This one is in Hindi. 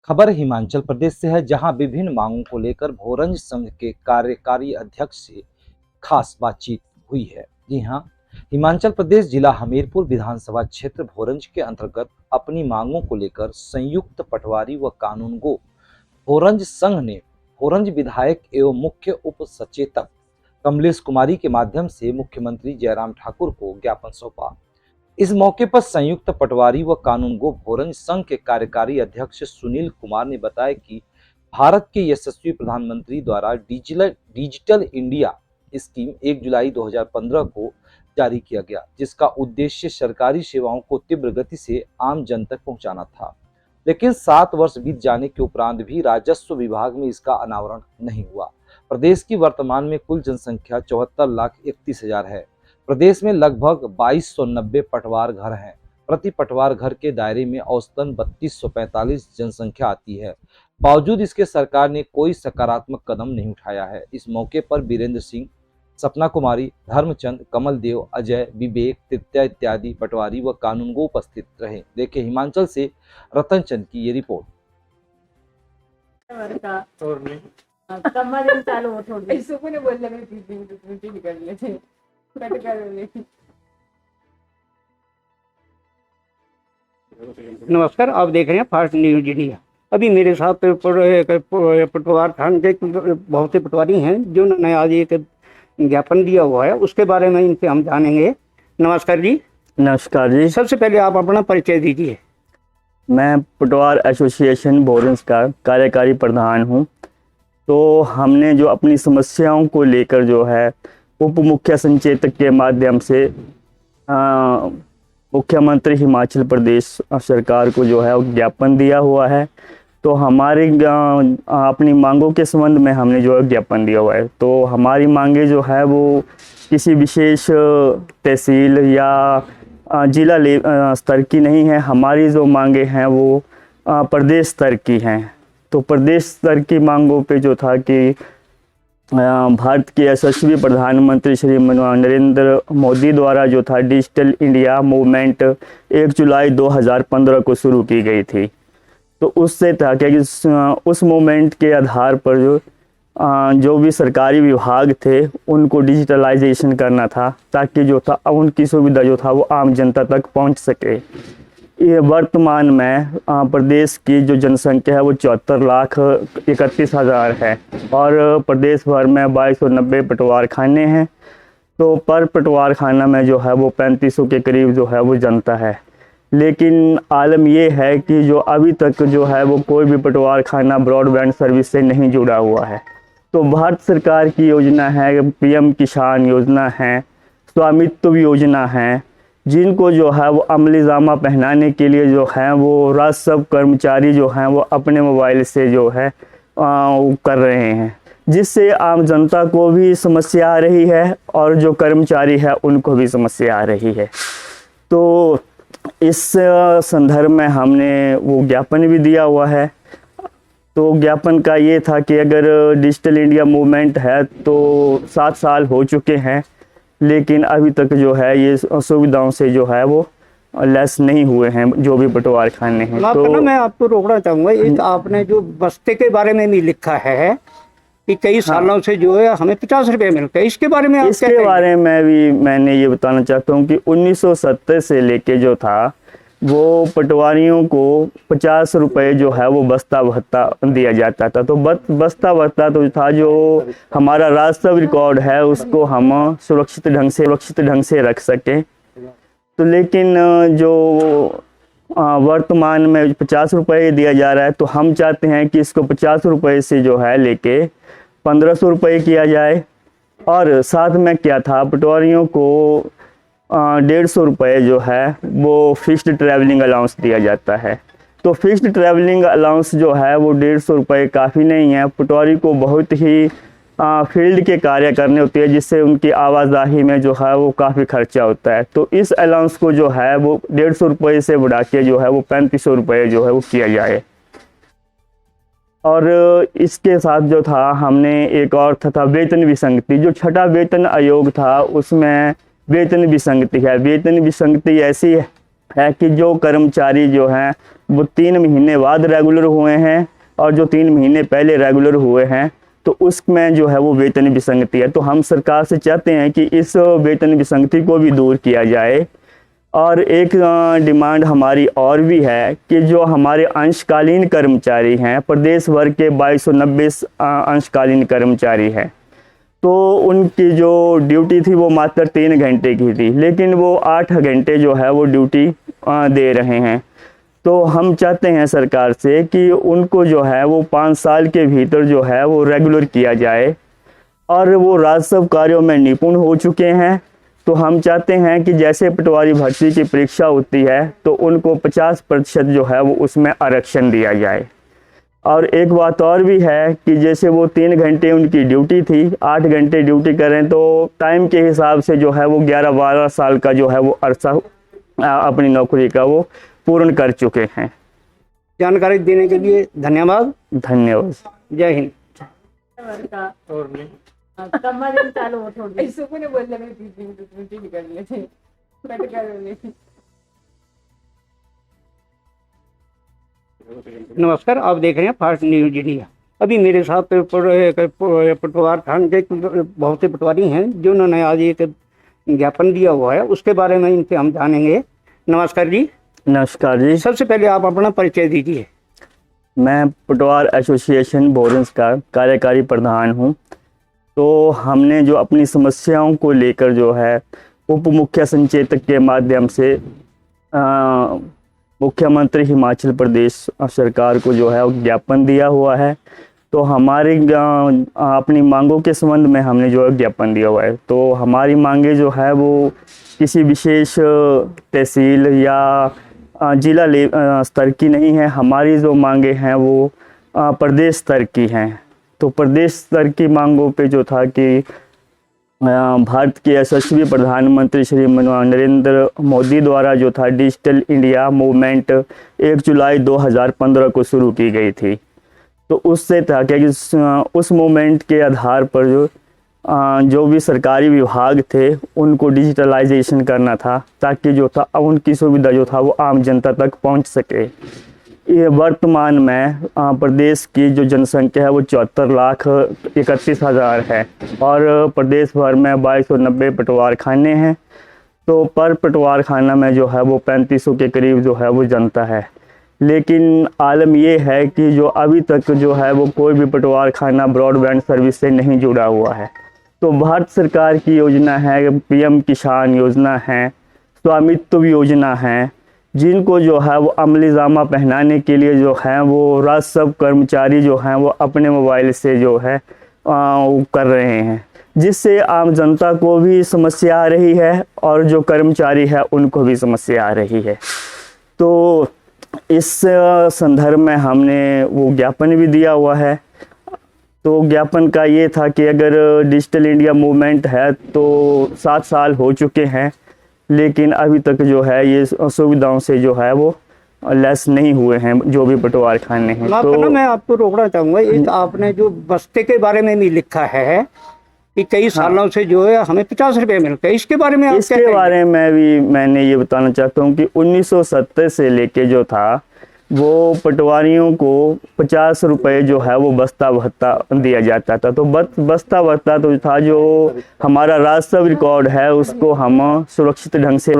खबर हिमाचल प्रदेश से है, जहां विभिन्न मांगों को लेकर भोरंज संघ के कार्यकारी अध्यक्ष से खास बातचीत हुई है। जी हां, हिमाचल प्रदेश जिला हमीरपुर विधानसभा क्षेत्र भोरंज के अंतर्गत अपनी मांगों को लेकर संयुक्त पटवारी व कानूनगो भोरंज संघ ने भोरंज विधायक एवं मुख्य उप सचेतक कमलेश कुमारी के माध्यम से मुख्यमंत्री जयराम ठाकुर को ज्ञापन सौंपा। इस मौके पर संयुक्त पटवारी व कानूनगो भोरंज संघ के कार्यकारी अध्यक्ष सुनील कुमार ने बताया कि भारत के यशस्वी प्रधानमंत्री द्वारा डिजिटल इंडिया स्कीम 1 जुलाई 2015 को जारी किया गया, जिसका उद्देश्य सरकारी सेवाओं को तीव्र गति से आम जन तक पहुंचाना था। लेकिन 7 वर्ष बीत जाने के उपरांत भी राजस्व विभाग में इसका अनावरण नहीं हुआ। प्रदेश की वर्तमान में कुल जनसंख्या 74,31,000 है। प्रदेश में लगभग 2290 पटवार घर हैं। प्रति पटवार घर के दायरे में औसतन 3245 जनसंख्या आती है। बावजूद इसके सरकार ने कोई सकारात्मक कदम नहीं उठाया है। इस मौके पर वीरेंद्र सिंह, सपना कुमारी, धर्मचंद, कमल देव, अजय, विवेक, तृतीया इत्यादि पटवारी व कानूनगो उपस्थित रहे। देखे हिमाचल से रतन चंद की ये रिपोर्ट। नमस्कार, आप देख रहे हैं फास्ट न्यूज इंडिया। अभी मेरे साथ पटवार खान के बहुत से पटवारी हैं जिन्होंने आज एक ज्ञापन दिया हुआ है, उसके बारे में इनसे हम जानेंगे। नमस्कार जी। नमस्कार जी। सबसे पहले आप अपना परिचय दीजिए। मैं पटवार एसोसिएशन भोरंज का कार्यकारी प्रधान हूं। तो हमने जो अपनी समस्याओं को लेकर जो है उप मुख्य संचेतक के माध्यम से मुख्यमंत्री हिमाचल प्रदेश सरकार को जो है ज्ञापन दिया हुआ है। तो हमारी अपनी मांगों के संबंध में हमने जो है ज्ञापन दिया हुआ है। तो हमारी मांगे जो है वो किसी विशेष तहसील या जिला स्तर की नहीं है। हमारी जो मांगे हैं वो प्रदेश स्तर की हैं। तो प्रदेश स्तर की मांगों पे जो था कि भारत के यशस्वी प्रधानमंत्री श्री नरेंद्र मोदी द्वारा जो था डिजिटल इंडिया मूवमेंट 1 जुलाई 2015 को शुरू की गई थी। तो उससे था कि उस मूवमेंट के आधार पर जो भी सरकारी विभाग थे उनको डिजिटलाइजेशन करना था, ताकि जो था उनकी सुविधा जो था वो आम जनता तक पहुंच सके। ये वर्तमान में प्रदेश की जो जनसंख्या है वो 74,31,000 है और प्रदेश भर में 2290 पटवार खाने हैं। तो पर पटवार खाना में जो है वो 3500 के करीब जो है वो जनता है। लेकिन आलम ये है कि जो अभी तक जो है वो कोई भी पटवार खाना ब्रॉडबैंड सर्विस से नहीं जुड़ा हुआ है। तो भारत सरकार की योजना है, पीएम किसान योजना है, स्वामित्व योजना है, जिनको जो है वो अमली जामा पहनाने के लिए जो है वो राजस्व कर्मचारी जो हैं वो अपने मोबाइल से जो है कर रहे हैं, जिससे आम जनता को भी समस्या आ रही है और जो कर्मचारी है उनको भी समस्या आ रही है। तो इस संदर्भ में हमने वो ज्ञापन भी दिया हुआ है। तो ज्ञापन का ये था कि अगर डिजिटल इंडिया मूवमेंट है तो 7 साल हो चुके हैं, लेकिन अभी तक जो है ये सुविधाओं से जो है वो लेस नहीं हुए हैं जो भी पटवार खाने हैं। तो मैं आपको रोकना चाहूँगा, एक आपने जो बस्ते के बारे में भी लिखा है कि कई सालों से जो है हमें 50 रुपये मिलते हैं, इसके बारे में आप इसके बारे में भी मैंने ये बताना चाहता हूँ कि 1970 से लेके जो था वो पटवारियों को 50 रुपये जो है वो बस्ता भत्ता दिया जाता था। तो बस्ता भत्ता तो था जो हमारा राजस्व रिकॉर्ड है उसको हम सुरक्षित ढंग से रख सकें। तो लेकिन जो वर्तमान में 50 रुपये दिया जा रहा है, तो हम चाहते हैं कि इसको 50 रुपये से जो है लेके 1500 रुपये किया जाए। और साथ में क्या था, पटवारियों को 150 रुपये जो है वो फिक्स्ड ट्रैवलिंग अलाउंस दिया जाता है। तो फिक्स्ड ट्रैवलिंग अलाउंस जो है वो 150 रुपये काफ़ी नहीं है। पटवारी को बहुत ही फील्ड के कार्य करने होते हैं, जिससे उनकी आवाजाही में जो है वो काफ़ी खर्चा होता है। तो इस अलाउंस को जो है वो 150 रुपये से बढ़ा के जो है वो 3500 रुपये जो है वो किया जाए। और इसके साथ जो था हमने एक और था वेतन विसंगति। जो 6ठा वेतन आयोग था उसमें वेतन विसंगति है। वेतन विसंगति ऐसी है कि जो कर्मचारी जो हैं वो 3 महीने बाद रेगुलर हुए हैं और जो 3 महीने पहले रेगुलर हुए हैं, तो उसमें जो है वो वेतन विसंगति है। तो हम सरकार से चाहते हैं कि इस वेतन विसंगति को भी दूर किया जाए। और एक डिमांड हमारी और भी है कि जो हमारे अंशकालीन कर्मचारी हैं, प्रदेश भर के 2290 अंशकालीन कर्मचारी हैं, तो उनकी जो ड्यूटी थी वो मात्र 3 घंटे की थी, लेकिन वो 8 घंटे जो है वो ड्यूटी दे रहे हैं। तो हम चाहते हैं सरकार से कि उनको जो है वो 5 साल के भीतर जो है वो रेगुलर किया जाए, और वो राजस्व कार्यों में निपुण हो चुके हैं। तो हम चाहते हैं कि जैसे पटवारी भर्ती की परीक्षा होती है तो उनको 50% जो है वो उसमें आरक्षण दिया जाए। और एक बात और भी है कि जैसे वो 3 घंटे उनकी ड्यूटी थी, 8 घंटे ड्यूटी करें तो टाइम के हिसाब से जो है वो 11-12 साल का जो है वो अरसा अपनी नौकरी का वो पूर्ण कर चुके हैं। जानकारी देने के लिए धन्यवाद। धन्यवाद। जय हिंद। चालू हो थोड़ी ऐसे को नहीं बोलने में पीछे कर लिए थे कट कर रहे। नमस्कार, आप देख रहे हैं फास्ट न्यूज इंडिया। अभी मेरे साथ पटवार खान के बहुत से पटवारी हैं जिन्होंने आज एक ज्ञापन दिया हुआ है, उसके बारे में इनसे हम जानेंगे। नमस्कार जी। नमस्कार जी। सबसे पहले आप अपना परिचय दीजिए। मैं पटवार एसोसिएशन भोरंज का कार्यकारी प्रधान हूँ। तो हमने जो अपनी समस्याओं को लेकर जो है उप मुख्य संचेतक के माध्यम से मुख्यमंत्री हिमाचल प्रदेश सरकार को जो है ज्ञापन दिया हुआ है। तो हमारी अपनी मांगों के संबंध में हमने जो है ज्ञापन दिया हुआ है। तो हमारी मांगे जो है वो किसी विशेष तहसील या जिला स्तर की नहीं है। हमारी जो मांगे हैं वो प्रदेश स्तर की हैं। तो प्रदेश स्तर की मांगों पे जो था कि भारत के यशस्वी प्रधानमंत्री श्री नरेंद्र मोदी द्वारा जो था डिजिटल इंडिया मूवमेंट 1 जुलाई 2015 को शुरू की गई थी। तो उससे था कि उस मूवमेंट के आधार पर जो भी सरकारी विभाग थे उनको डिजिटलाइजेशन करना था, ताकि जो था उनकी सुविधा जो था वो आम जनता तक पहुंच सके। ये वर्तमान में प्रदेश की जो जनसंख्या है वो 74,31,000 है और प्रदेश भर में 2290 पटवार खाने हैं। तो पर पटवार खाना में जो है वो 3500 के करीब जो है वो जनता है। लेकिन आलम ये है कि जो अभी तक जो है वो कोई भी पटवार खाना ब्रॉडबैंड सर्विस से नहीं जुड़ा हुआ है। तो भारत सरकार की योजना है, PM किसान योजना है, स्वामित्व योजना है, जिनको जो है वो अमली जामा पहनाने के लिए जो है वो राजस्व कर्मचारी जो हैं वो अपने मोबाइल से जो है कर रहे हैं, जिससे आम जनता को भी समस्या आ रही है और जो कर्मचारी है उनको भी समस्या आ रही है। तो इस संदर्भ में हमने वो ज्ञापन भी दिया हुआ है। तो ज्ञापन का ये था कि अगर डिजिटल इंडिया मूवमेंट है तो 7 साल हो चुके हैं, लेकिन अभी तक जो है ये सुविधाओं से जो है वो लेस नहीं हुए हैं जो भी पटवार खाने हैं। तो मैं आपको रोकना चाहूँगा, एक आपने जो बस्ते के बारे में भी लिखा है कि कई सालों से जो है हमें 50 रुपये मिलते हैं, इसके बारे में आप इसके बारे में भी मैंने ये बताना चाहता हूँ कि 1970 से लेके जो था वो पटवारियों को 50 रुपये जो है वो बस्ता भत्ता दिया जाता था। तो बस्ता भत्ता तो था जो हमारा राजस्व रिकॉर्ड है उसको हम सुरक्षित ढंग से